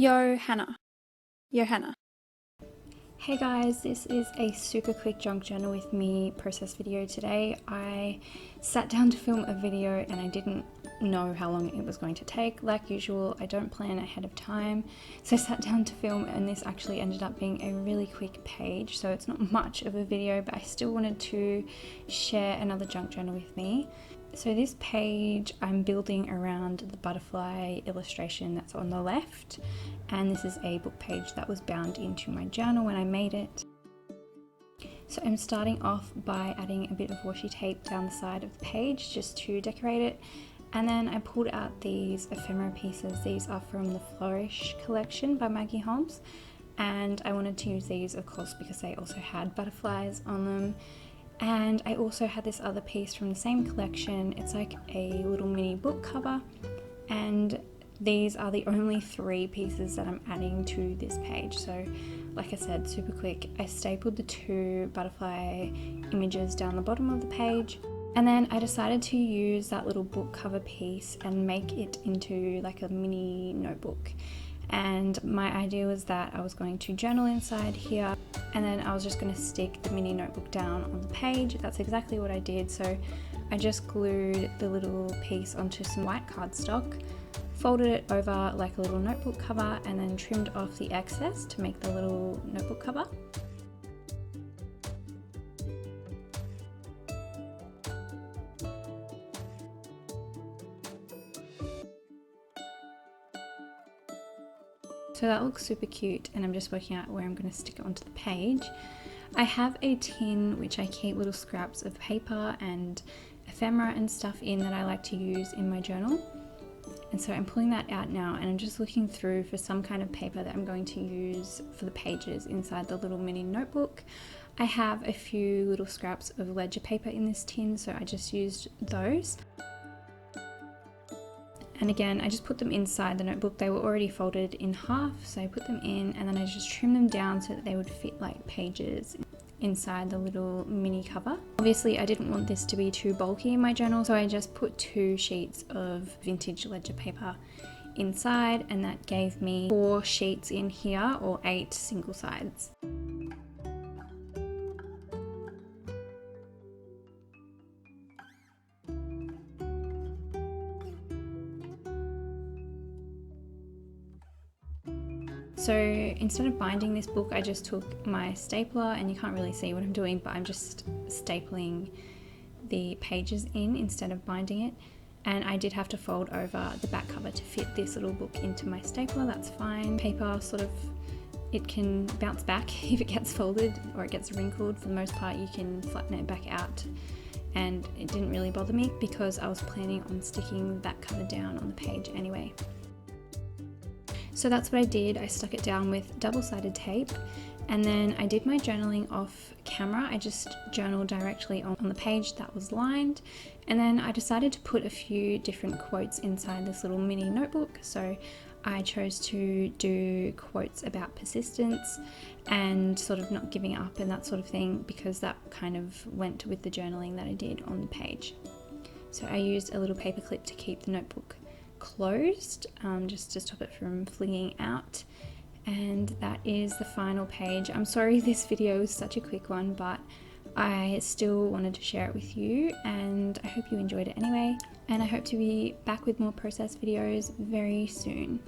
Johanna. Hey guys, this is a super quick junk journal with me process video today. I sat down to film a video and I didn't know how long it was going to take. Like usual, I don't plan ahead of time. So I sat down to film and this actually ended up being a really quick page. So it's not much of a video, but I still wanted to share another junk journal with me. So this page I'm building around the butterfly illustration that's on the left, and this is a book page that was bound into my journal when I made it. So I'm starting off by adding a bit of washi tape down the side of the page just to decorate it, and then I pulled out these ephemera pieces. These are from the Flourish collection by Maggie Holmes, and I wanted to use these of course because they also had butterflies on them. And I also had this other piece from the same collection. It's like a little mini book cover, and these are the only 3 pieces that I'm adding to this page. So like I said, super quick. I stapled the 2 butterfly images down the bottom of the page, and then I decided to use that little book cover piece and make it into like a mini notebook. And my idea was that I was going to journal inside here, and then I was just going to stick the mini notebook down on the page. That's exactly what I did. So I just glued the little piece onto some white cardstock, folded it over like a little notebook cover, and then trimmed off the excess to make the little notebook cover. So that looks super cute, and I'm just working out where I'm going to stick it onto the page. I have a tin which I keep little scraps of paper and ephemera and stuff in that I like to use in my journal. And so I'm pulling that out now, and I'm just looking through for some kind of paper that I'm going to use for the pages inside the little mini notebook. I have a few little scraps of ledger paper in this tin, so I just used those. And again, I just put them inside the notebook. They were already folded in half, so I put them in, and then I just trimmed them down so that they would fit like pages inside the little mini cover. Obviously, I didn't want this to be too bulky in my journal, so I just put 2 sheets of vintage ledger paper inside, and that gave me 4 sheets in here, or 8 single sides. So instead of binding this book, I just took my stapler, and you can't really see what I'm doing, but I'm just stapling the pages in instead of binding it. And I did have to fold over the back cover to fit this little book into my stapler. That's fine. Paper sort of, it can bounce back if it gets folded or it gets wrinkled. For the most part, you can flatten it back out, and it didn't really bother me because I was planning on sticking that cover down on the page anyway. So that's what I did. I stuck it down with double-sided tape, and then I did my journaling off camera. I just journaled directly on the page that was lined, and then I decided to put a few different quotes inside this little mini notebook. So I chose to do quotes about persistence and sort of not giving up and that sort of thing, because that kind of went with the journaling that I did on the page. So I used a little paper clip to keep the notebook closed, just to stop it from flinging out. And that is the final page. I'm sorry this video is such a quick one, but I still wanted to share it with you, and I hope you enjoyed it anyway, and I hope to be back with more process videos very soon.